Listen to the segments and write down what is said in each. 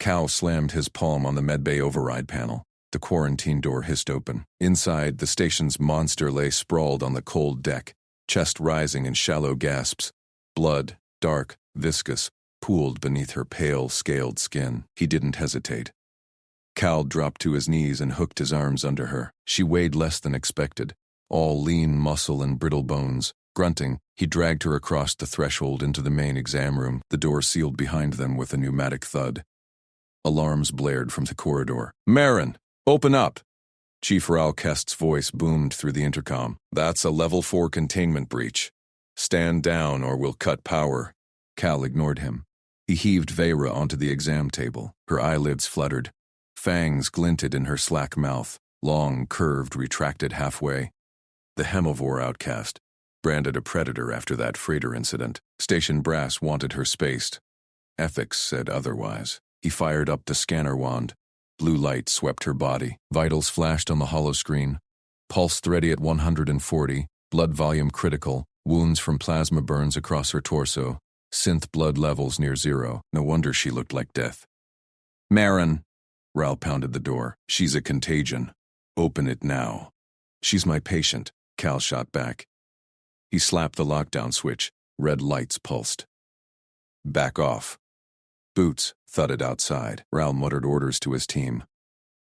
Cal slammed his palm on the medbay override panel. The quarantine door hissed open. Inside, the station's monster lay sprawled on the cold deck, chest rising in shallow gasps. Blood, dark, viscous, pooled beneath her pale, scaled skin. He didn't hesitate. Cal dropped to his knees and hooked his arms under her. She weighed less than expected, all lean muscle and brittle bones. Grunting, he dragged her across the threshold into the main exam room, the door sealed behind them with a pneumatic thud. Alarms blared from the corridor. "Marin, open up!" Chief Raul Kest's voice boomed through the intercom. "That's a level 4 containment breach. Stand down or we'll cut power." Cal ignored him. He heaved Vera onto the exam table. Her eyelids fluttered. Fangs glinted in her slack mouth, long, curved, retracted halfway. The hemovore outcast, branded a predator after that freighter incident. Station brass wanted her spaced. Ethics said otherwise. He fired up the scanner wand. Blue light swept her body. Vitals flashed on the holoscreen. Pulse thready at 140, blood volume critical, wounds from plasma burns across her torso, synth blood levels near 0. No wonder she looked like death. "Marin!" Raul pounded the door. "She's a contagion. Open it now." "She's my patient," Cal shot back. He slapped the lockdown switch. Red lights pulsed. "Back off." Boots thudded outside. Raul muttered orders to his team.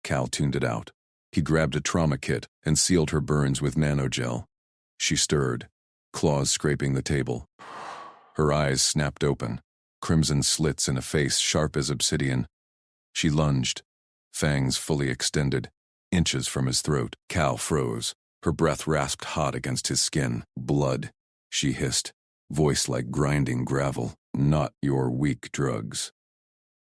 Cal tuned it out. He grabbed a trauma kit and sealed her burns with nanogel. She stirred, claws scraping the table. Her eyes snapped open, crimson slits in a face sharp as obsidian. She lunged, fangs fully extended, inches from his throat. Cal froze. Her breath rasped hot against his skin. "Blood," she hissed, voice like grinding gravel. "Not your weak drugs."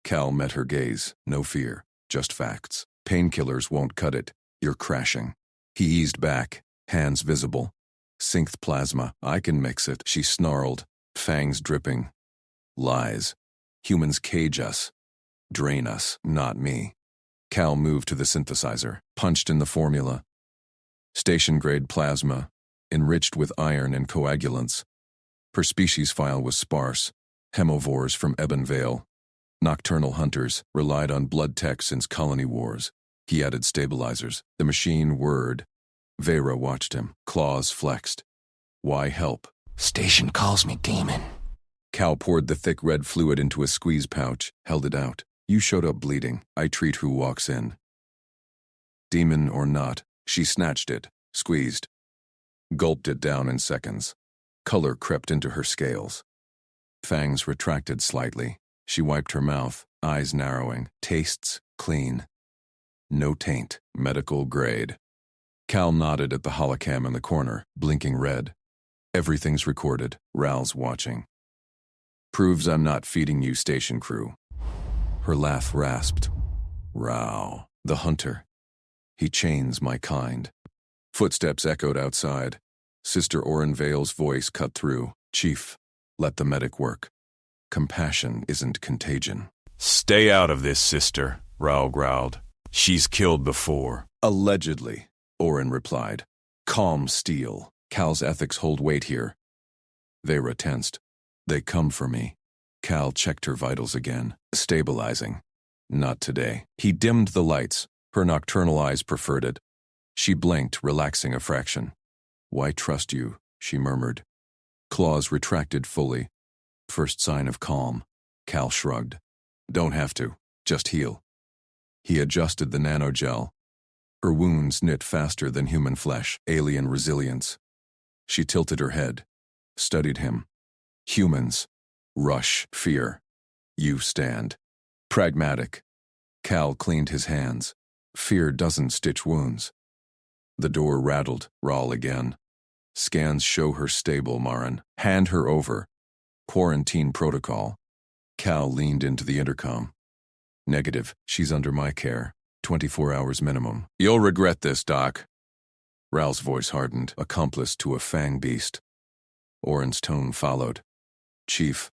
Cal met her gaze. No fear, just facts. "Painkillers won't cut it. You're crashing." He eased back, hands visible. "Synth plasma. I can mix it," she snarled, fangs dripping. "Lies. Humans cage us. Drain us, not me." Cal moved to the synthesizer, punched in the formula. Station-grade plasma, enriched with iron and coagulants. Her species file was sparse. Hemovores from Ebon Vale. Nocturnal hunters, relied on blood tech since colony wars. He added stabilizers. The machine whirred. Vera watched him, claws flexed. "Why help?" "Station calls me demon." Cal poured the thick red fluid into a squeeze pouch, held it out. "You showed up bleeding. I treat who walks in." Demon or not, she snatched it, squeezed. Gulped it down in seconds. Color crept into her scales. Fangs retracted slightly. She wiped her mouth, eyes narrowing. Tastes clean. No taint, medical grade. Cal nodded at the holocam in the corner, blinking red. "Everything's recorded. Raul's watching. Proves I'm not feeding you, station crew." Her laugh rasped. "Raul, the hunter. He chains my kind." Footsteps echoed outside. Sister Oren Vale's voice cut through. "Chief, let the medic work. Compassion isn't contagion." "Stay out of this, sister," Raul growled. "She's killed before." "Allegedly," Oren replied. Calm steel. Cal's ethics hold weight here. Vera tensed. "They come for me." Cal checked her vitals again. Stabilizing. Not today. He dimmed the lights. Her nocturnal eyes preferred it. She blinked, relaxing a fraction. "Why trust you?" she murmured. Claws retracted fully. First sign of calm. Cal shrugged. "Don't have to. Just heal." He adjusted the nanogel. Her wounds knit faster than human flesh, alien resilience. She tilted her head, studied him. "Humans. Rush, fear. You stand. Pragmatic." Cal cleaned his hands. "Fear doesn't stitch wounds." The door rattled. Raul again. "Scans show her stable, Marin. Hand her over. Quarantine protocol." Cal leaned into the intercom. "Negative. She's under my care. 24 hours minimum." "You'll regret this, Doc." Raul's voice hardened, accomplice to a fang beast. Oren's tone followed. "Chief,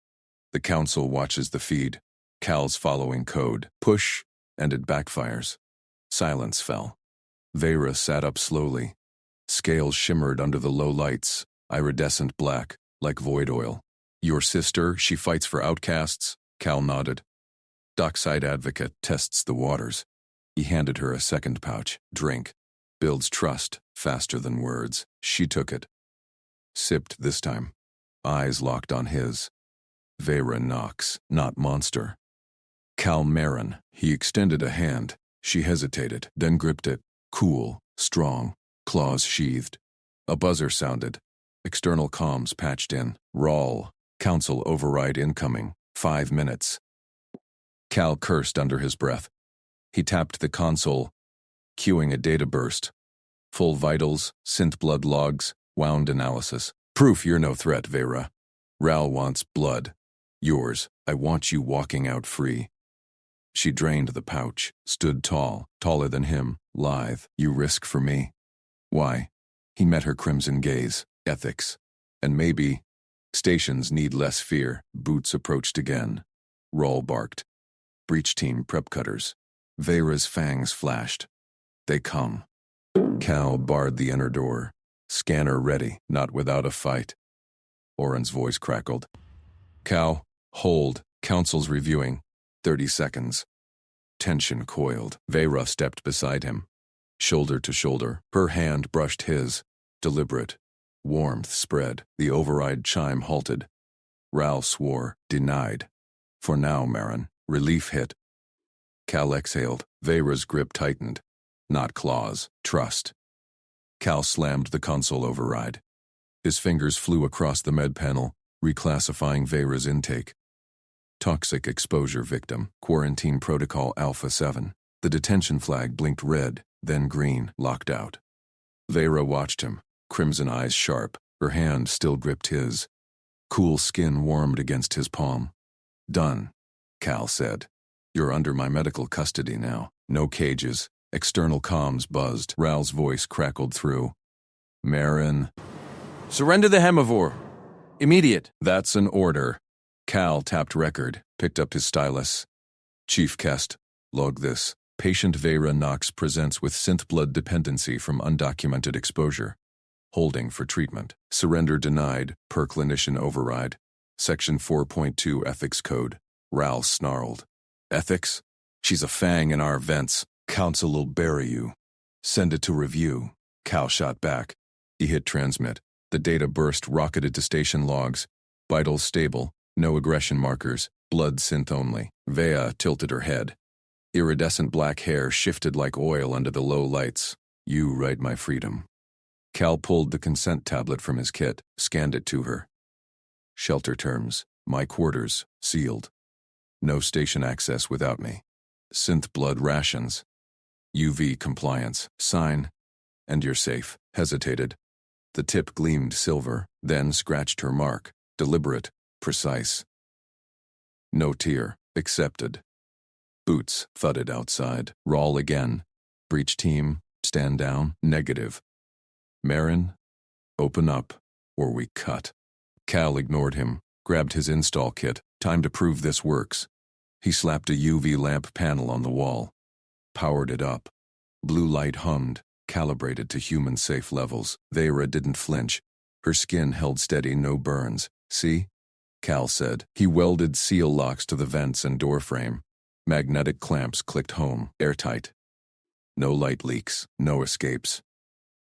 the council watches the feed. Cal's following code. Push, and it backfires." Silence fell. Vera sat up slowly. Scales shimmered under the low lights, iridescent black, like void oil. "Your sister, she fights for outcasts?" Cal nodded. Dockside advocate tests the waters. He handed her a second pouch. Drink. Builds trust faster than words. She took it. Sipped this time. Eyes locked on his. Vera Knox, not monster. Cal Marin. He extended a hand. She hesitated, then gripped it. Cool, strong, claws sheathed. A buzzer sounded. External comms patched in. Rawl. Council override incoming. 5 minutes. Cal cursed under his breath. He tapped the console, cueing a data burst. Full vitals, synth blood logs, wound analysis. Proof you're no threat, Vera. Ral wants blood. Yours. I want you walking out free. She drained the pouch, stood tall, taller than him, lithe. You risk for me? Why? He met her crimson gaze. Ethics. And maybe. Stations need less fear. Boots approached again. Rawl barked. Breach team prep cutters. Vera's fangs flashed. They come. Cal barred the inner door. Scanner ready, not without a fight. Oren's voice crackled. Cal, hold. Council's reviewing. 30 seconds. Tension coiled. Vera stepped beside him. Shoulder to shoulder. Her hand brushed his. Deliberate. Warmth spread. The override chime halted. Ral swore. Denied. For now, Marin. Relief hit. Cal exhaled. Vera's grip tightened. Not claws. Trust. Cal slammed the console override. His fingers flew across the med panel, reclassifying Vera's intake. Toxic exposure victim. Quarantine protocol Alpha 7. The detention flag blinked red, then green, locked out. Vera watched him, crimson eyes sharp. Her hand still gripped his. Cool skin warmed against his palm. Done, Cal said. You're under my medical custody now. No cages. External comms buzzed. Ral's voice crackled through. Marin. Surrender the Hemivore. Immediate. That's an order. Cal tapped record, picked up his stylus. Chief Kest, log this. Patient Vera Knox presents with synth blood dependency from undocumented exposure. Holding for treatment. Surrender denied, per clinician override. Section 4.2 Ethics Code. Ral snarled. Ethics? She's a fang in our vents. Council will bury you. Send it to review. Cal shot back. He hit transmit. The data burst rocketed to station logs. Vitals stable. No aggression markers. Blood synth only. Vea tilted her head. Iridescent black hair shifted like oil under the low lights. You write my freedom. Cal pulled the consent tablet from his kit, scanned it to her. Shelter terms. My quarters. Sealed. No station access without me. Synth blood rations. UV compliance. Sign. And you're safe. Hesitated. The tip gleamed silver, then scratched her mark. Deliberate. Precise. No tear. Accepted. Boots thudded outside. Rawl again. Breach team. Stand down. Negative. Marin. Open up, or we cut. Cal ignored him. Grabbed his install kit. Time to prove this works. He slapped a UV lamp panel on the wall. Powered it up. Blue light hummed, calibrated to human-safe levels. Vera didn't flinch. Her skin held steady, no burns. See? Cal said. He welded seal locks to the vents and door frame. Magnetic clamps clicked home, airtight. No light leaks, no escapes.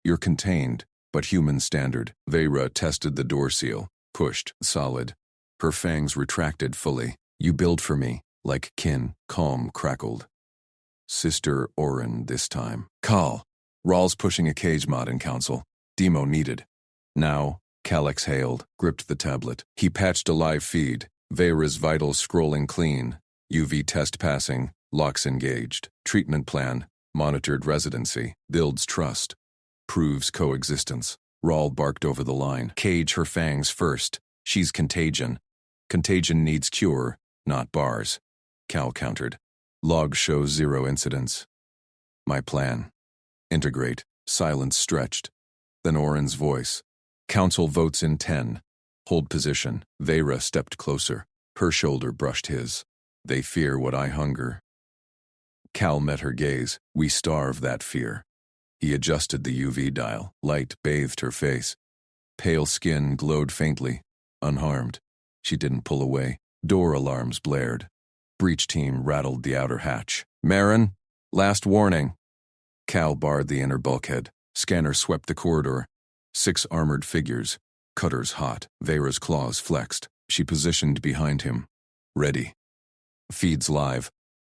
You're contained, but human standard. Vera tested the door seal, pushed, solid. Her fangs retracted fully. You build for me, like kin. Calm crackled. Sister Oren this time. Call. Rawls pushing a cage mod in council. Demo needed. Now, Cal exhaled, gripped the tablet. He patched a live feed. Vera's vitals scrolling clean. UV test passing. Locks engaged. Treatment plan. Monitored residency. Builds trust. Proves coexistence. Rawl barked over the line. Cage her fangs first. She's contagion. Contagion needs cure, not bars. Cal countered. Log shows 0 incidents. My plan. Integrate. Silence stretched. Then Oren's voice. Council votes in 10. Hold position. Vera stepped closer. Her shoulder brushed his. They fear what I hunger. Cal met her gaze. We starve that fear. He adjusted the UV dial. Light bathed her face. Pale skin glowed faintly. Unharmed. She didn't pull away. Door alarms blared. Breach team rattled the outer hatch. Marin, last warning. Cal barred the inner bulkhead. Scanner swept the corridor. 6 armored figures. Cutters hot. Vera's claws flexed. She positioned behind him. Ready. Feeds live.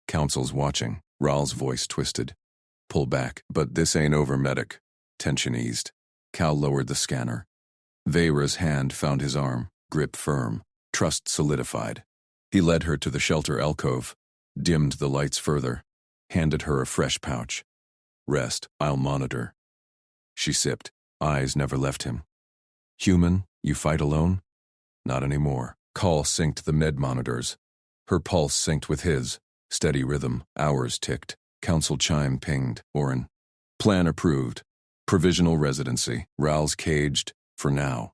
Council's watching. Ral's voice twisted. Pull back, but this ain't over, medic. Tension eased. Cal lowered the scanner. Vera's hand found his arm, grip firm, trust solidified. He led her to the shelter alcove, dimmed the lights further, handed her a fresh pouch. Rest, I'll monitor. She sipped, eyes never left him. Human, you fight alone? Not anymore. Call synced the med monitors. Her pulse synced with his. Steady rhythm, hours ticked. Council chime pinged. Orin. Plan approved. Provisional residency. Ral's caged, for now.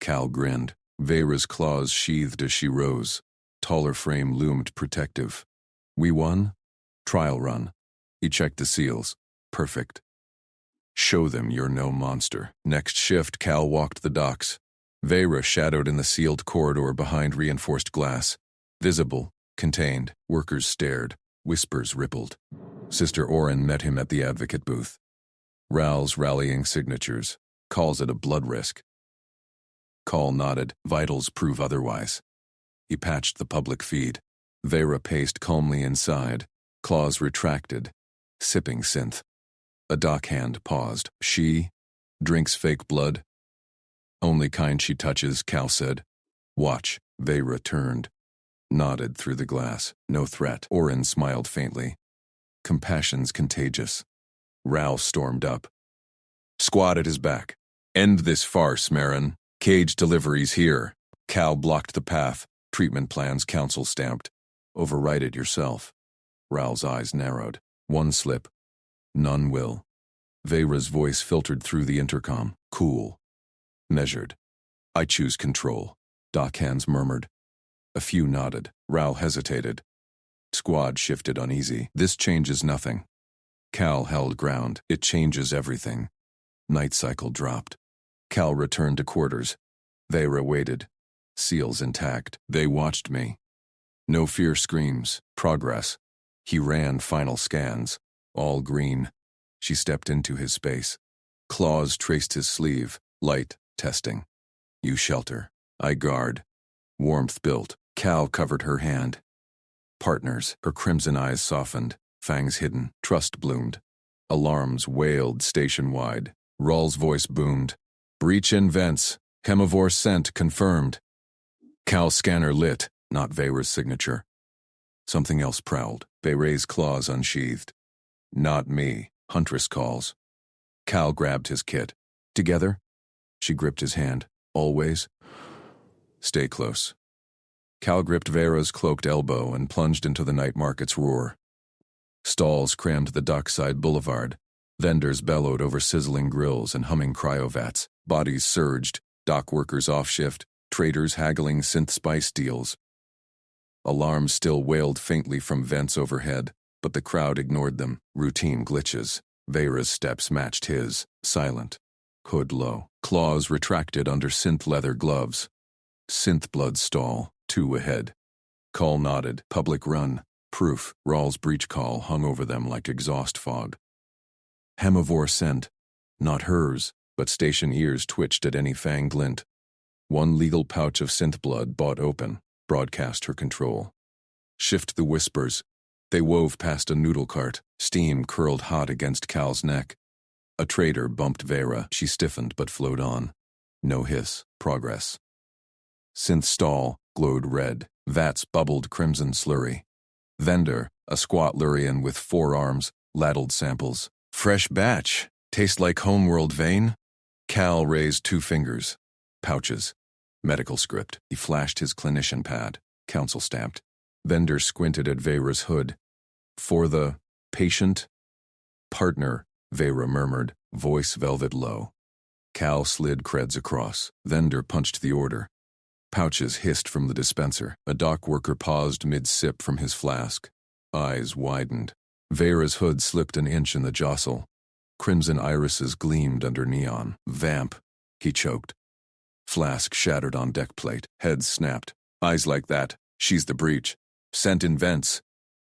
Cal grinned. Vera's claws sheathed as she rose. Taller frame loomed protective. We won? Trial run. He checked the seals. Perfect. Show them you're no monster. Next shift, Cal walked the docks. Vera shadowed in the sealed corridor behind reinforced glass. Visible, contained, workers stared. Whispers rippled. Sister Orin met him at the advocate booth. Ral's rallying signatures. Calls it a blood risk. Call nodded. Vitals prove otherwise. He patched the public feed. Vera paced calmly inside. Claws retracted. Sipping synth. A dockhand paused. She drinks fake blood. Only kind she touches, Cal said. Watch. Vera turned. Nodded through the glass. No threat. Orin smiled faintly. Compassion's contagious. Ral stormed up. Squad at his back. End this farce, Marin. Cage deliveries here. Cal blocked the path. Treatment plans council stamped. Overwrite it yourself. Ral's eyes narrowed. One slip. None will. Vera's voice filtered through the intercom. Cool. Measured. I choose control. Dockhands murmured. A few nodded. Ral hesitated. Squad shifted uneasy. This changes nothing. Cal held ground. It changes everything. Night cycle dropped. Cal returned to quarters. Vera waited. Seals intact. They watched me. No fear screams. Progress. He ran final scans. All green. She stepped into his space. Claws traced his sleeve. Light. Testing. You shelter. I guard. Warmth built. Cal covered her hand. Partners. Her crimson eyes softened. Fangs hidden. Trust bloomed. Alarms wailed station-wide. Ral's voice boomed. Breach in vents. Hemivore sent confirmed. Cal's scanner lit, not Vera's signature. Something else prowled. Vera's claws unsheathed. Not me. Huntress calls. Cal grabbed his kit. Together? She gripped his hand. Always? Stay close. Cal gripped Vera's cloaked elbow and plunged into the night market's roar. Stalls crammed the dockside boulevard. Vendors bellowed over sizzling grills and humming cryovats. Bodies surged. Dock workers off shift. Traders haggling synth spice deals. Alarms still wailed faintly from vents overhead, but the crowd ignored them. Routine glitches. Vera's steps matched his. Silent. Hood low. Claws retracted under synth leather gloves. Synth blood stall. 2 ahead. Call nodded. Public run. Proof. Ral's breach call hung over them like exhaust fog. Hemivore sent. Not hers, but station ears twitched at any fang glint. One legal pouch of synth blood bought open, broadcast her control. Shift the whispers. They wove past a noodle cart. Steam curled hot against Cal's neck. A trader bumped Vera. She stiffened but flowed on. No hiss. Progress. Synth stall glowed red. Vats bubbled crimson slurry. Vendor, a squat Lurian with 4 arms, ladled samples. Fresh batch. Taste like homeworld vein? Cal raised 2 fingers. Pouches. Medical script. He flashed his clinician pad. Council stamped. Vendor squinted at Vera's hood. For the patient? Partner, Vera murmured, voice velvet low. Cal slid creds across. Vendor punched the order. Pouches hissed from the dispenser. A dock worker paused mid-sip from his flask. Eyes widened. Vera's hood slipped an inch in the jostle. Crimson irises gleamed under neon. Vamp, he choked. Flask shattered on deck plate. Head snapped. Eyes like that. She's the breach. Scent in vents.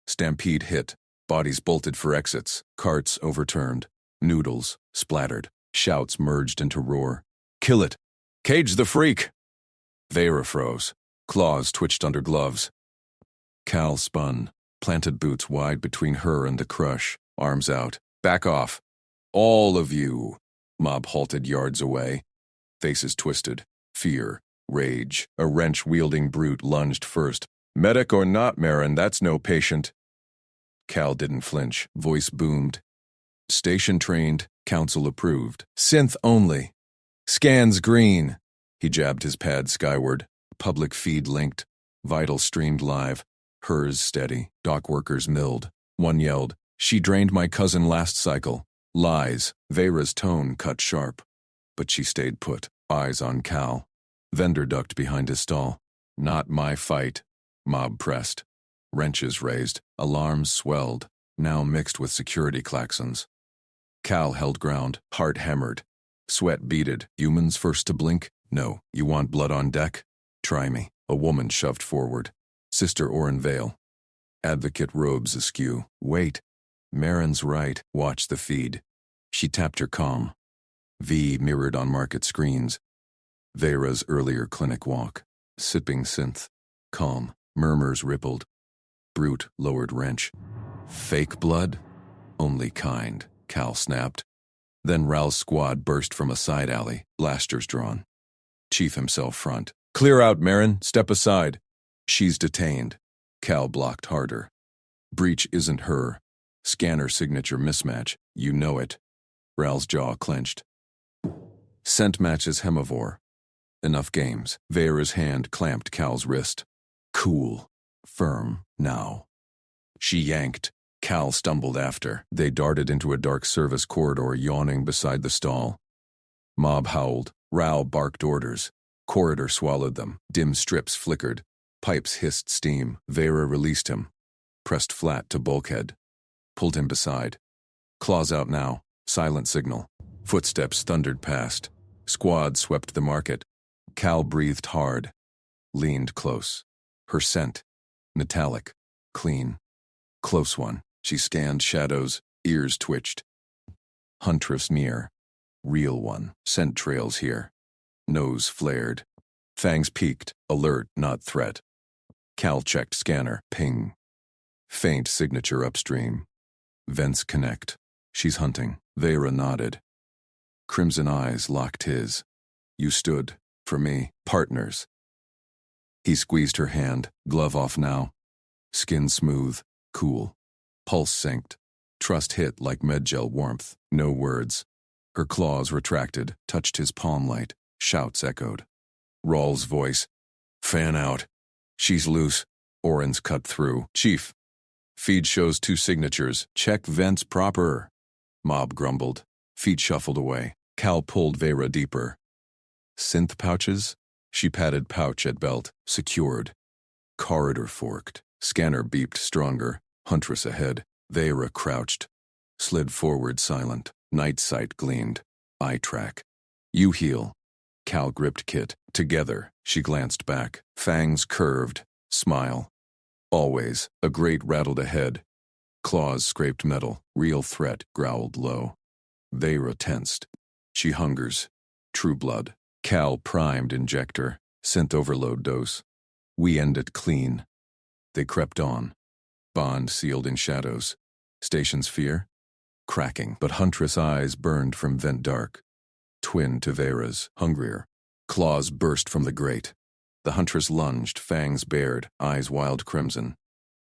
Stampede hit. Bodies bolted for exits. Carts overturned. Noodles splattered. Shouts merged into roar. Kill it! Cage the freak! Vera froze. Claws twitched under gloves. Cal spun. Planted boots wide between her and the crush. Arms out. Back off. All of you. Mob halted yards away. Faces twisted. Fear. Rage. A wrench-wielding brute lunged first. Medic or not, Marin, that's no patient. Cal didn't flinch. Voice boomed. Station trained. Council approved. Synth only. Scans green. He jabbed his pad skyward. Public feed linked. Vital streamed live. Hers steady. Dock workers milled. One yelled, "She drained my cousin last cycle." Lies. Vera's tone cut sharp. But she stayed put. Eyes on Cal. Vendor ducked behind his stall. Not my fight. Mob pressed. Wrenches raised. Alarms swelled, now mixed with security klaxons. Cal held ground, heart hammered. Sweat beaded. Humans first to blink? No. You want blood on deck? Try me. A woman shoved forward. Sister Oren Vale. Advocate robes askew. Wait. Marin's right. Watch the feed. She tapped her comm. V mirrored on market screens. Vera's earlier clinic walk. Sipping synth. Calm. Murmurs rippled. Brute lowered wrench. Fake blood? Only kind, Cal snapped. Then Ral's squad burst from a side alley, blasters drawn. Chief himself front. Clear out, Marin. Step aside. She's detained. Cal blocked harder. Breach isn't her. Scanner signature mismatch. You know it. Ral's jaw clenched. Scent matches Hemivore. Enough games. Vera's hand clamped Cal's wrist. Cool. Firm. Now. She yanked. Cal stumbled after. They darted into a dark service corridor yawning beside the stall. Mob howled. Ral barked orders. Corridor swallowed them. Dim strips flickered. Pipes hissed steam. Vera released him. Pressed flat to bulkhead. Pulled him beside. Claws out now. Silent signal. Footsteps thundered past. Squad swept the market. Cal breathed hard. Leaned close. Her scent. Metallic. Clean. Close one. She scanned shadows. Ears twitched. Huntress near. Real one. Scent trails here. Nose flared. Fangs peaked. Alert, not threat. Cal checked scanner. Ping. Faint signature upstream. Vents connect. She's hunting. Vera nodded. Crimson eyes locked his. You stood. For me. Partners. He squeezed her hand. Glove off now. Skin smooth. Cool. Pulse synced. Trust hit like medgel warmth. No words. Her claws retracted. Touched his palm light. Shouts echoed. Rawls' voice. Fan out. She's loose. Oren's cut through. Chief. Feed shows 2 signatures. Check vents proper. Mob grumbled. Feet shuffled away. Cal pulled Vera deeper. Synth pouches? She patted pouch at belt. Secured. Corridor forked. Scanner beeped stronger. Huntress ahead. Vera crouched. Slid forward silent. Night sight gleamed. Eye track. You heal. Cal gripped Kit. Together. She glanced back. Fangs curved. Smile. Always. A grate rattled ahead. Claws scraped metal. Real threat growled low. Vera tensed. She hungers. True blood. Cal primed injector. Synth overload dose. We end it clean. They crept on. Bond sealed in shadows. Station's fear? Cracking, but Huntress' eyes burned from vent dark. Twin to Vera's, hungrier. Claws burst from the grate. The Huntress lunged, fangs bared, eyes wild crimson.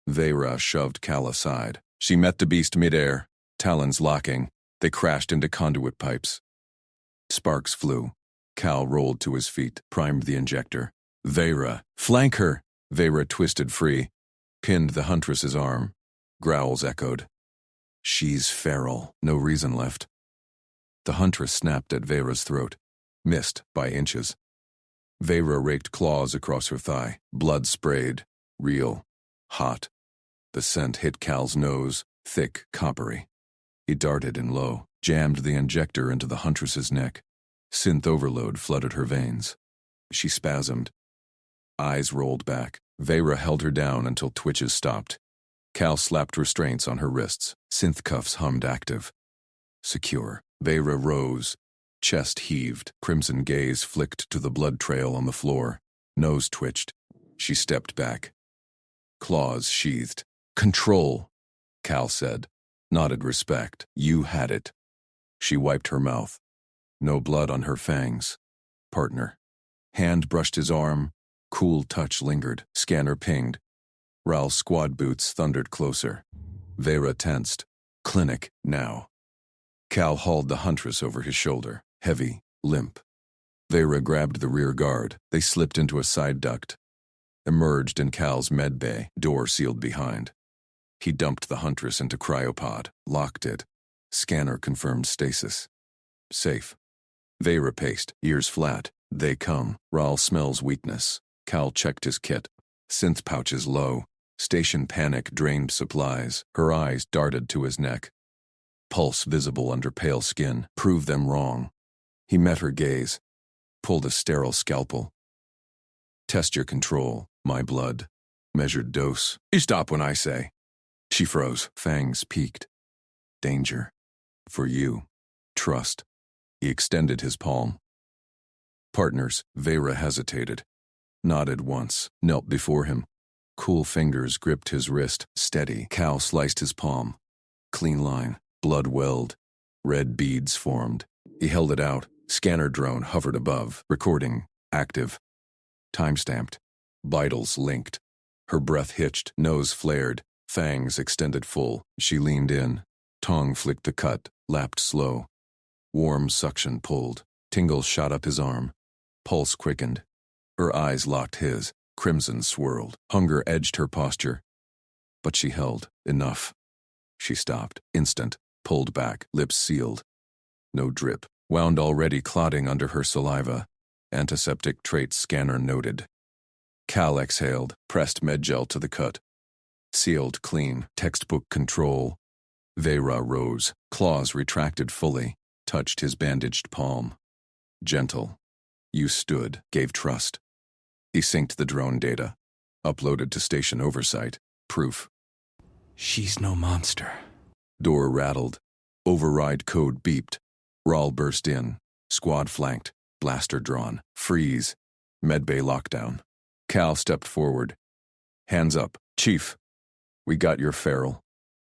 Vera shoved Cal aside. She met the beast midair, talons locking. They crashed into conduit pipes. Sparks flew. Cal rolled to his feet, primed the injector. Vera, flank her! Vera twisted free, pinned the Huntress's arm. Growls echoed. She's feral. No reason left. The Huntress snapped at Vera's throat. Missed by inches. Vera raked claws across her thigh. Blood sprayed. Real. Hot. The scent hit Cal's nose, thick, coppery. He darted in low, jammed the injector into the Huntress's neck. Synth overload flooded her veins. She spasmed. Eyes rolled back. Vera held her down until twitches stopped. Cal slapped restraints on her wrists. Synth cuffs hummed active. Secure. Vera rose. Chest heaved. Crimson gaze flicked to the blood trail on the floor. Nose twitched. She stepped back. Claws sheathed. Control, Cal said. Nodded respect. You had it. She wiped her mouth. No blood on her fangs. Partner. Hand brushed his arm. Cool touch lingered. Scanner pinged. Raul's squad boots thundered closer. Vera tensed. Clinic, now. Cal hauled the huntress over his shoulder. Heavy, limp. Vera grabbed the rear guard. They slipped into a side duct. Emerged in Cal's med bay, door sealed behind. He dumped the huntress into cryopod, locked it. Scanner confirmed stasis. Safe. Vera paced, ears flat. They come. Raul smells weakness. Cal checked his kit. Synth pouches low. Station panic drained supplies. Her eyes darted to his neck. Pulse visible under pale skin. Prove them wrong. He met her gaze. Pulled a sterile scalpel. Test your control, my blood. Measured dose. You stop when I say. She froze. Fangs peaked. Danger. For you. Trust. He extended his palm. Partners. Vera hesitated. Nodded once. Knelt before him. Cool fingers gripped his wrist. Steady. Cal sliced his palm. Clean line. Blood welled. Red beads formed. He held it out. Scanner drone hovered above. Recording. Active. Time-stamped. Vitals linked. Her breath hitched. Nose flared. Fangs extended full. She leaned in. Tongue flicked the cut. Lapped slow. Warm suction pulled. Tingle shot up his arm. Pulse quickened. Her eyes locked his. Crimson swirled. Hunger edged her posture. But she held. Enough. She stopped. Instant. Pulled back. Lips sealed. No drip. Wound already clotting under her saliva. Antiseptic traits scanner noted. Cal exhaled. Pressed medgel to the cut. Sealed clean. Textbook control. Vera rose. Claws retracted fully. Touched his bandaged palm. Gentle. You stood. Gave trust. He synced the drone data. Uploaded to station oversight. Proof. She's no monster. Door rattled. Override code beeped. Raul burst in. Squad flanked. Blaster drawn. Freeze. Medbay lockdown. Cal stepped forward. Hands up. Chief. We got your feral.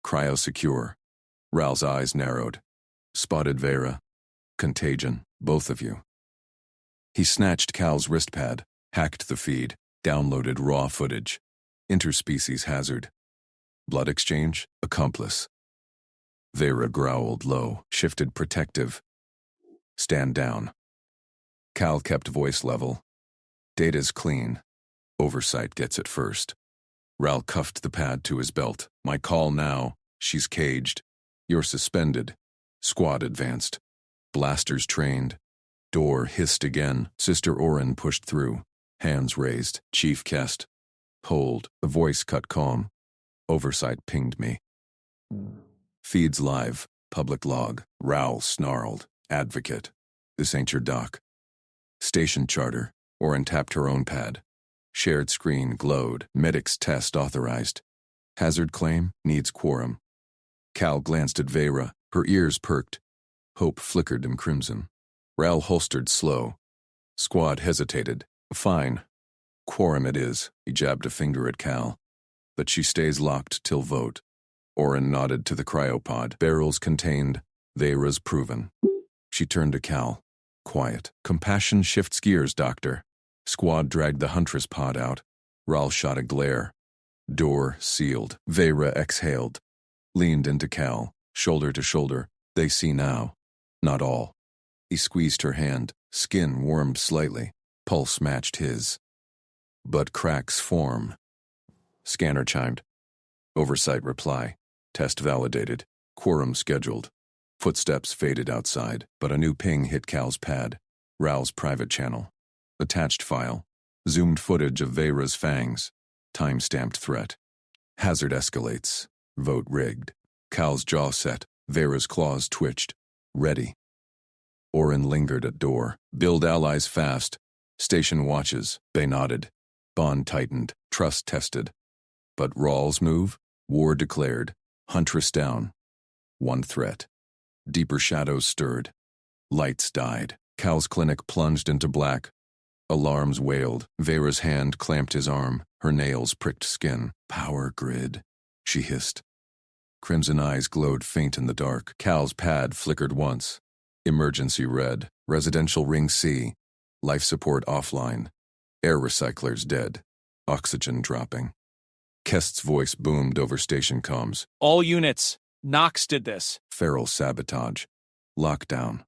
Cryo secure. Raul's eyes narrowed. Spotted Vera. Contagion. Both of you. He snatched Cal's wristpad. Hacked the feed. Downloaded raw footage. Interspecies hazard. Blood exchange. Accomplice. Vera growled low. Shifted protective. Stand down. Cal kept voice level. Data's clean. Oversight gets it first. Raul cuffed the pad to his belt. My call now. She's caged. You're suspended. Squad advanced. Blasters trained. Door hissed again. Sister Orin pushed through. Hands raised. Chief Kest. Hold. The voice cut calm. Oversight pinged me. Feeds live. Public log. Raul snarled. Advocate. This ain't your doc. Station charter. Orin tapped her own pad. Shared screen glowed. Medic's test authorized. Hazard claim needs quorum. Cal glanced at Vera. Her ears perked. Hope flickered in crimson. Raul holstered slow. Squad hesitated. Fine. Quorum it is. He jabbed a finger at Cal. But she stays locked till vote. Orin nodded to the cryopod. Barrels contained. Vera's proven. She turned to Cal. Quiet. Compassion shifts gears, Doctor. Squad dragged the huntress pod out. Raul shot a glare. Door sealed. Vera exhaled. Leaned into Cal. Shoulder to shoulder. They see now. Not all. He squeezed her hand. Skin warmed slightly. Pulse matched his. But cracks form. Scanner chimed. Oversight reply. Test validated. Quorum scheduled. Footsteps faded outside, but a new ping hit Cal's pad. Raul's private channel. Attached file. Zoomed footage of Vera's fangs. Time-stamped threat. Hazard escalates. Vote rigged. Cal's jaw set. Vera's claws twitched. Ready. Orin lingered at door. Build allies fast. Station watches. They nodded. Bond tightened, trust tested. But Rawls' move? War declared. Huntress down. One threat. Deeper shadows stirred. Lights died. Cal's clinic plunged into black. Alarms wailed. Vera's hand clamped his arm. Her nails pricked skin. Power grid, she hissed. Crimson eyes glowed faint in the dark. Cal's pad flickered once. Emergency red. Residential ring C. Life support offline. Air recyclers dead. Oxygen dropping. Kest's voice boomed over station comms. All units. Knox did this. Feral sabotage. Lockdown.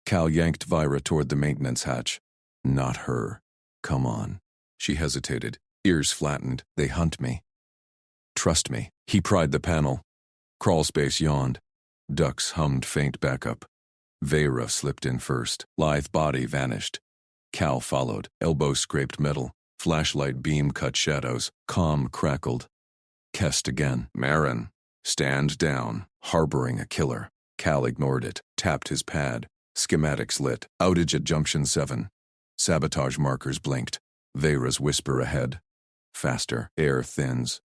Cal yanked Vira toward the maintenance hatch. Not her. Come on. She hesitated. Ears flattened. They hunt me. Trust me. He pried the panel. Crawlspace yawned. Ducks hummed faint backup. Vira slipped in first. Lithe body vanished. Cal followed. Elbow scraped metal. Flashlight beam cut shadows. Comm crackled. Kest again. Marin. Stand down. Harboring a killer. Cal ignored it. Tapped his pad. Schematics lit. Outage at Junction 7. Sabotage markers blinked. Vera's whisper ahead. Faster. Air thins.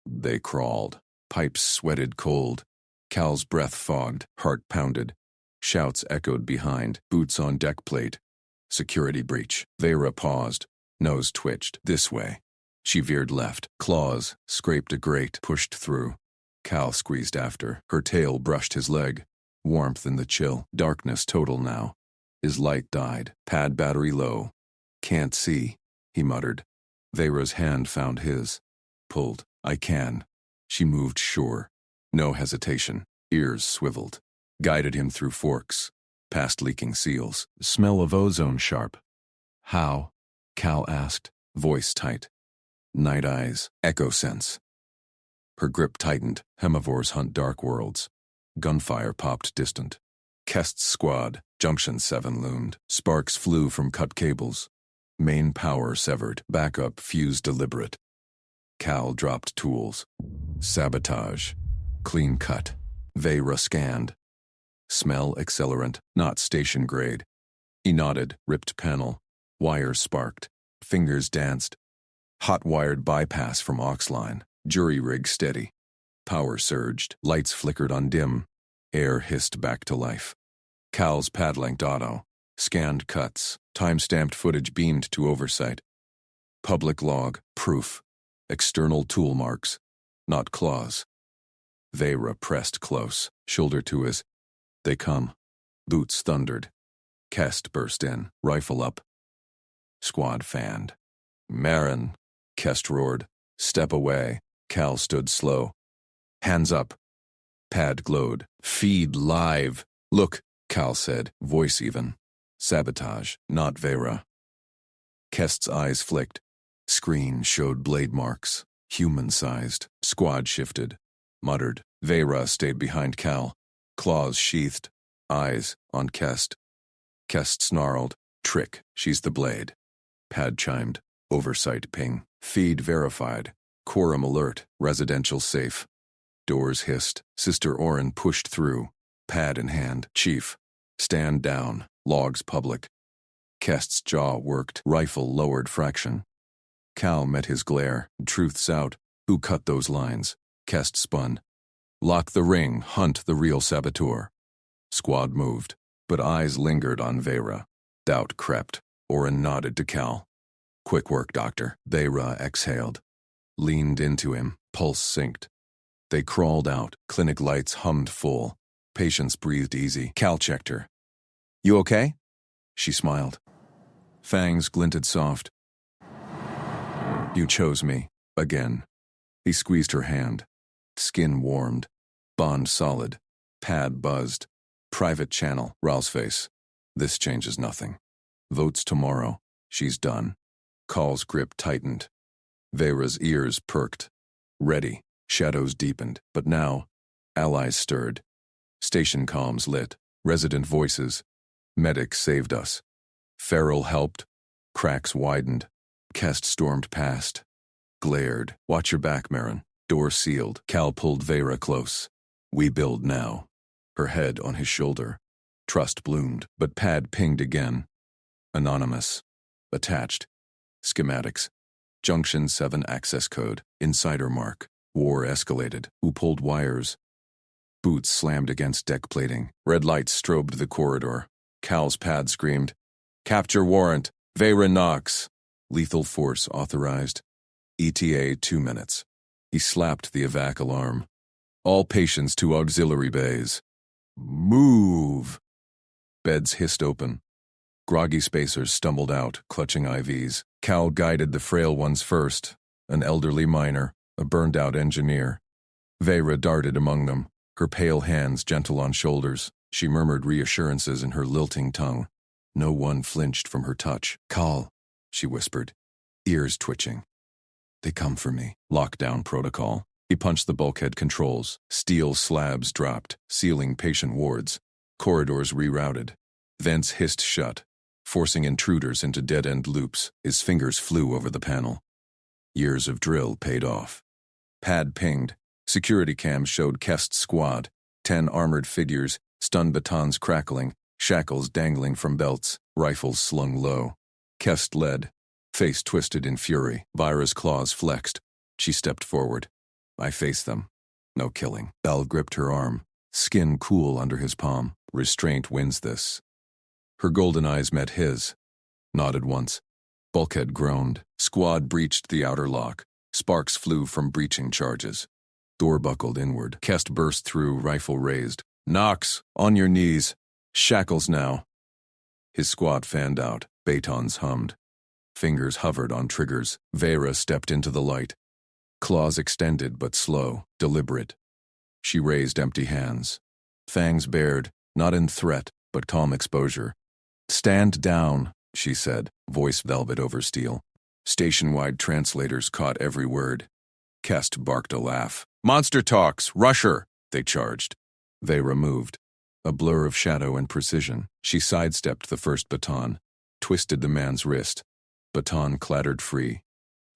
They crawled. Pipes sweated cold. Cal's breath fogged. Heart pounded. Shouts echoed behind. Boots on deck plate. Security breach. Vera paused. Nose twitched. This way. She veered left. Claws scraped a grate. Pushed through. Cal squeezed after. Her tail brushed his leg. Warmth in the chill. Darkness total now. His light died. Pad battery low. Can't see, he muttered. Vera's hand found his. Pulled. I can. She moved sure. No hesitation. Ears swiveled. Guided him through forks. Past leaking seals. Smell of ozone sharp. How? Cal asked. Voice tight. Night eyes. Echo sense. Her grip tightened. Hemivores hunt dark worlds. Gunfire popped distant. Kest's squad. Junction 7 loomed. Sparks flew from cut cables. Main power severed. Backup fused deliberate. Cal dropped tools. Sabotage. Clean cut. Vera scanned. Smell accelerant, not station grade. He nodded, ripped panel. Wires sparked. Fingers danced. Hot-wired bypass from aux line. Jury rig steady. Power surged. Lights flickered on dim. Air hissed back to life. Cal's pad-linked auto. Scanned cuts. Time-stamped footage beamed to oversight. Public log. Proof. External tool marks. Not claws. Vera pressed close. Shoulder to his. They come. Boots thundered. Kest burst in. Rifle up. Squad fanned. Marin. Kest roared. Step away. Cal stood slow. Hands up. Pad glowed. Feed live. Look, Cal said, voice even. Sabotage, not Vera. Kest's eyes flicked. Screen showed blade marks. Human-sized. Squad shifted. Muttered. Vera stayed behind Cal. Claws sheathed. Eyes on Kest. Kest snarled. Trick, she's the blade. Pad chimed. Oversight ping. Feed verified. Quorum alert. Residential safe. Doors hissed. Sister Orin pushed through. Pad in hand. Chief. Stand down. Logs public. Kest's jaw worked. Rifle lowered fraction. Cal met his glare. Truth's out. Who cut those lines? Kest spun. Lock the ring. Hunt the real saboteur. Squad moved, but eyes lingered on Vera. Doubt crept. Orin nodded to Cal. Quick work, Doctor. Vera exhaled. Leaned into him. Pulse synced. They crawled out. Clinic lights hummed full. Patients breathed easy. Cal checked her. You okay? She smiled. Fangs glinted soft. You chose me. Again. He squeezed her hand. Skin warmed. Bond solid. Pad buzzed. Private channel. Ral's face. This changes nothing. Votes tomorrow. She's done. Call's grip tightened. Vera's ears perked. Ready. Shadows deepened. But now, allies stirred. Station comms lit. Resident voices. Medic saved us. Feral helped. Cracks widened. Kest stormed past. Glared. Watch your back, Marin. Door sealed. Cal pulled Vera close. We build now. Her head on his shoulder. Trust bloomed, but Pad pinged again. Anonymous. Attached. Schematics. Junction 7 access code. Insider mark. War escalated. Who pulled wires? Boots slammed against deck plating. Red lights strobed the corridor. Cal's pad screamed, "Capture warrant. Vera Knox." Lethal force authorized. ETA 2 minutes. He slapped the evac alarm. All patients to auxiliary bays. Move! Beds hissed open. Groggy spacers stumbled out, clutching IVs. Cal guided the frail ones first, an elderly miner, a burned-out engineer. Vera darted among them, her pale hands gentle on shoulders. She murmured reassurances in her lilting tongue. No one flinched from her touch. "Cal," she whispered, ears twitching. "They come for me." Lockdown protocol. He punched the bulkhead controls. Steel slabs dropped, sealing patient wards. Corridors rerouted. Vents hissed shut, forcing intruders into dead-end loops. His fingers flew over the panel. Years of drill paid off. Pad pinged. Security cams showed Kest's squad. 10 armored figures, stun batons crackling, shackles dangling from belts, rifles slung low. Kest led, face twisted in fury. Vira's claws flexed. She stepped forward. "I face them. No killing." Belle gripped her arm, skin cool under his palm. "Restraint wins this." Her golden eyes met his. Nodded once. Bulkhead groaned. Squad breached the outer lock. Sparks flew from breaching charges. Door buckled inward. Kest burst through, rifle raised. "Knox, on your knees. Shackles now." His squad fanned out. Batons hummed. Fingers hovered on triggers. Vera stepped into the light. Claws extended but slow, deliberate. She raised empty hands. Fangs bared, not in threat, but calm exposure. "Stand down," she said, voice velvet over steel. Station-wide translators caught every word. Kest barked a laugh. "Monster talks! Rush her!" they charged. Vera moved. A blur of shadow and precision. She sidestepped the first baton, twisted the man's wrist. Baton clattered free.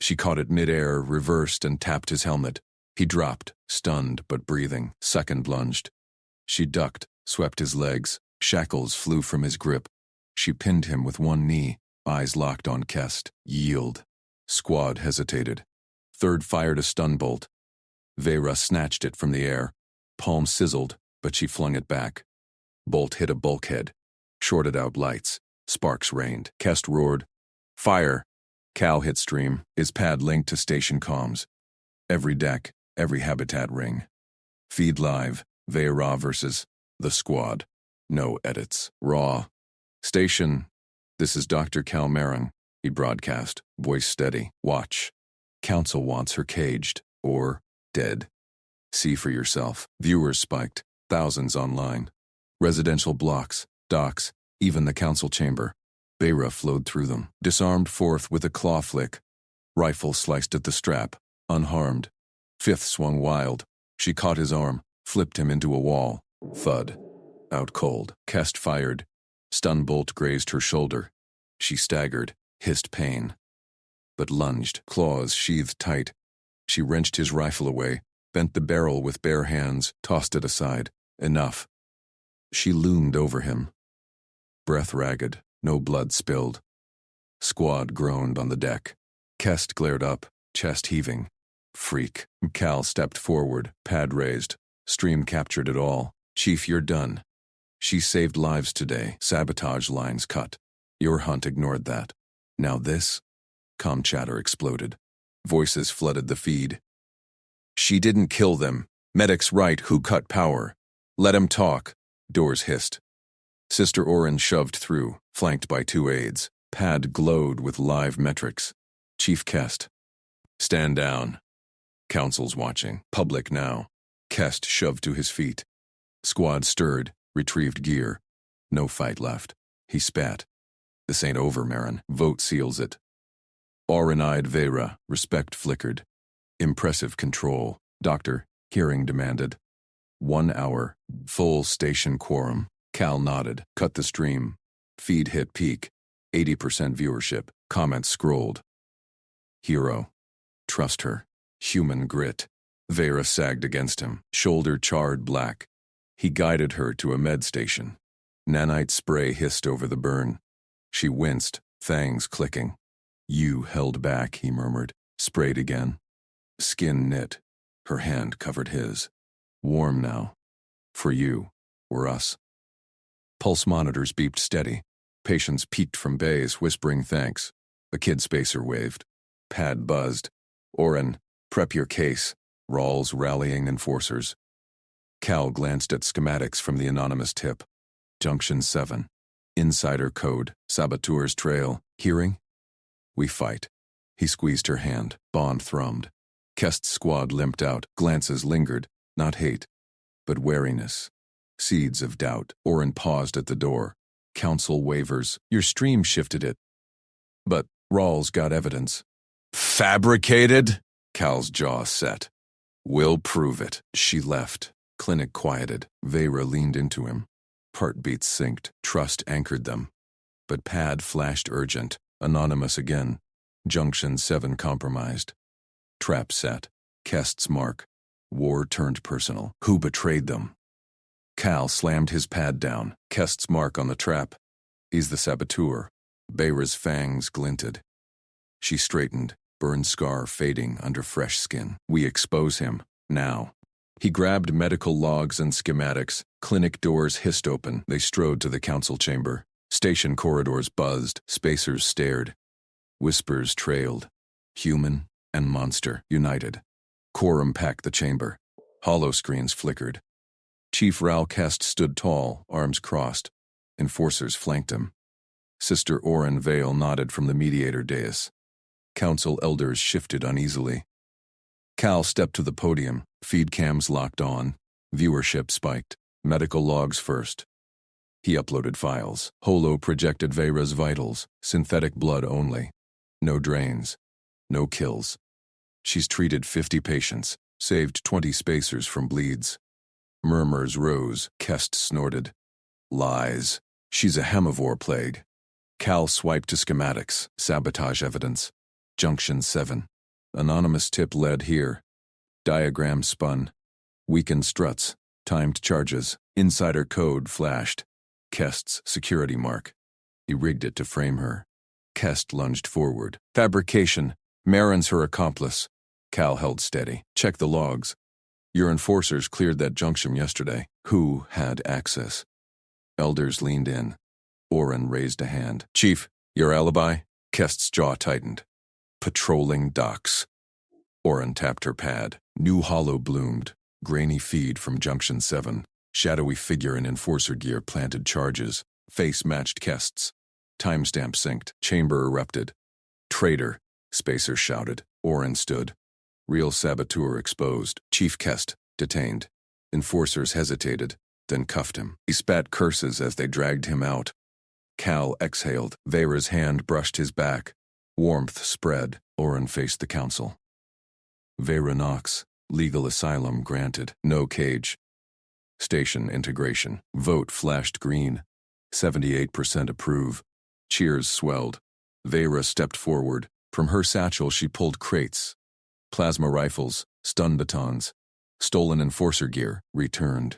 She caught it mid-air, reversed, and tapped his helmet. He dropped, stunned but breathing. Second lunged. She ducked, swept his legs. Shackles flew from his grip. She pinned him with one knee, eyes locked on Kest. Yield. Squad hesitated. Third fired a stun bolt. Vera snatched it from the air. Palm sizzled, but she flung it back. Bolt hit a bulkhead. Shorted out lights. Sparks rained. Kest roared, "Fire!" Cal hit stream, his pad linked to station comms. Every deck, every habitat ring. Feed live, Vera versus the squad. No edits. Raw. "Station, this is Dr. Cal Merring," he broadcast, voice steady. "Watch. Council wants her caged, or dead. See for yourself." Viewers spiked, thousands online. Residential blocks, docks, even the council chamber. Vera flowed through them, disarmed fourth with a claw flick. Rifle sliced at the strap, unharmed. Fifth swung wild. She caught his arm, flipped him into a wall. Thud. Out cold. Kest fired. Stun bolt grazed her shoulder. She staggered, hissed pain. But lunged, claws sheathed tight. She wrenched his rifle away, bent the barrel with bare hands, tossed it aside. Enough. She loomed over him. Breath ragged, no blood spilled. Squad groaned on the deck. Kest glared up, chest heaving. Freak. Cal stepped forward, pad raised. Stream captured it all. "Chief, you're done. She saved lives today. Sabotage lines cut. Your hunt ignored that. Now this?" Comm chatter exploded. Voices flooded the feed. "She didn't kill them. Medics right, who cut power. Let him talk." Doors hissed. Sister Oren shoved through, flanked by 2 aides. Pad glowed with live metrics. "Chief Kest." "Stand down." Council's watching. Public now. Kest shoved to his feet. Squad stirred, retrieved gear. No fight left. He spat. "This ain't over, Marin. Vote seals it." Oren-eyed Vera, respect flickered. Impressive control. "Doctor," hearing demanded. 1 hour. Full station quorum. Cal nodded. Cut the stream. Feed hit peak. 80% viewership. Comments scrolled. "Hero. Trust her. Human grit." Vera sagged against him, shoulder charred black. He guided her to a med station. Nanite spray hissed over the burn. She winced, fangs clicking. "You held back," he murmured. Sprayed again. Skin knit. Her hand covered his. Warm now. For you. Or us. Pulse monitors beeped steady. Patients peeked from bays, whispering thanks. A kid spacer waved. Pad buzzed. Oren, prep your case. Rawls rallying enforcers. Cal glanced at schematics from the anonymous tip. Junction 7. Insider code. Saboteur's trail. Hearing? We fight. He squeezed her hand. Bond thrummed. Kest's squad limped out. Glances lingered. Not hate, but wariness. Seeds of doubt. Oren paused at the door. Council waivers. Your stream shifted it. But Rawls got evidence. Fabricated? Cal's jaw set. We'll prove it. She left. Clinic quieted. Vera leaned into him. Heartbeats synced. Trust anchored them. But Pad flashed urgent. Anonymous again. Junction 7 compromised. Trap set. Kest's mark. War turned personal. Who betrayed them? Cal slammed his pad down. Kest's mark on the trap. He's the saboteur. Beira's fangs glinted. She straightened, burned scar fading under fresh skin. We expose him. Now. He grabbed medical logs and schematics. Clinic doors hissed open. They strode to the council chamber. Station corridors buzzed. Spacers stared. Whispers trailed. Human and monster united. Quorum packed the chamber. Holoscreens flickered. Chief Raoul Kest stood tall, arms crossed. Enforcers flanked him. Sister Oren Vale nodded from the mediator dais. Council elders shifted uneasily. Cal stepped to the podium, feed cams locked on. Viewership spiked. Medical logs first. He uploaded files. Holo projected Vera's vitals, synthetic blood only. No drains. No kills. She's treated 50 patients, saved 20 spacers from bleeds. Murmurs rose. Kest snorted. Lies. She's a hemivore plague. Cal swiped to schematics. Sabotage evidence. Junction 7. Anonymous tip led here. Diagram spun. Weakened struts. Timed charges. Insider code flashed. Kest's security mark. He rigged it to frame her. Kest lunged forward. Fabrication. Marin's her accomplice. Cal held steady. Check the logs. Your enforcers cleared that junction yesterday. Who had access? Elders leaned in. Oren raised a hand. Chief, your alibi? Kest's jaw tightened. Patrolling docks. Oren tapped her pad. New hollow bloomed. Grainy feed from Junction 7. Shadowy figure in enforcer gear planted charges. Face matched Kest's. Timestamp synced. Chamber erupted. Traitor, Spacer shouted. Oren stood. Real saboteur exposed. Chief Kest, detained. Enforcers hesitated, then cuffed him. He spat curses as they dragged him out. Cal exhaled. Vera's hand brushed his back. Warmth spread. Oren faced the council. Vera Knox. Legal asylum granted. No cage. Station integration. Vote flashed green. 78% approve. Cheers swelled. Vera stepped forward. From her satchel she pulled crates. Plasma rifles, stun batons. Stolen enforcer gear, returned.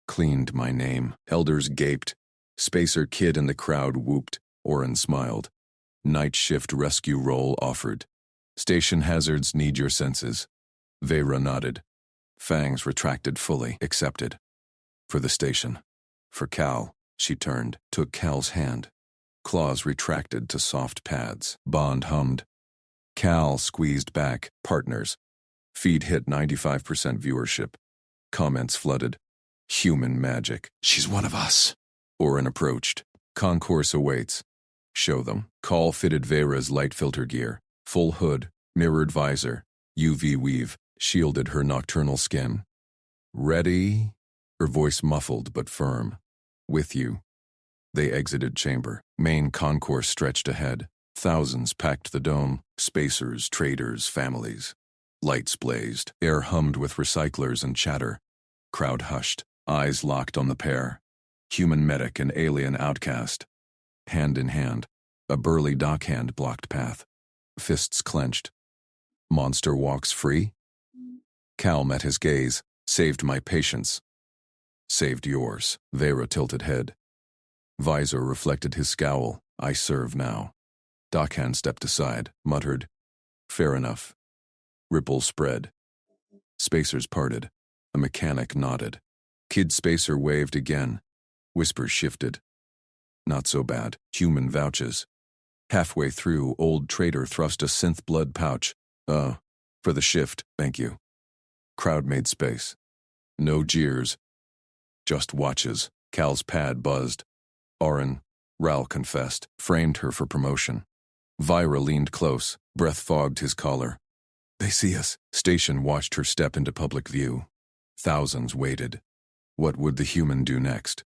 Cleaned my name. Elders gaped. Spacer kid in the crowd whooped. Oren smiled. Night shift rescue role offered. Station hazards need your senses. Vera nodded. Fangs retracted fully, accepted. For the station. For Cal, she turned, took Cal's hand. Claws retracted to soft pads. Bond hummed. Cal squeezed back. Partners. Feed hit 95% viewership. Comments flooded. Human magic. She's one of us. Oren approached. Concourse awaits. Show them. Call fitted Vera's light filter gear. Full hood, mirrored visor, UV weave, shielded her nocturnal skin. Ready? Her voice muffled but firm. With you. They exited chamber. Main concourse stretched ahead. Thousands packed the dome. Spacers, traders, families. Lights blazed. Air hummed with recyclers and chatter. Crowd hushed. Eyes locked on the pair. Human medic and alien outcast. Hand in hand. A burly dockhand blocked path. Fists clenched. Monster walks free? Cal met his gaze. Saved my patience. Saved yours. Vera tilted head. Visor reflected his scowl. I serve now. Dockhand stepped aside, muttered, Fair enough. Ripples spread. Spacers parted. A mechanic nodded. Kid Spacer waved again. Whispers shifted. Not so bad. Human vouches. Halfway through, old trader thrust a synth blood pouch. For the shift, thank you. Crowd made space. No jeers. Just watches. Cal's pad buzzed. Oren, Ral confessed, framed her for promotion. Vira leaned close. Breath fogged his collar. They see us. Station watched her step into public view. Thousands waited. What would the human do next?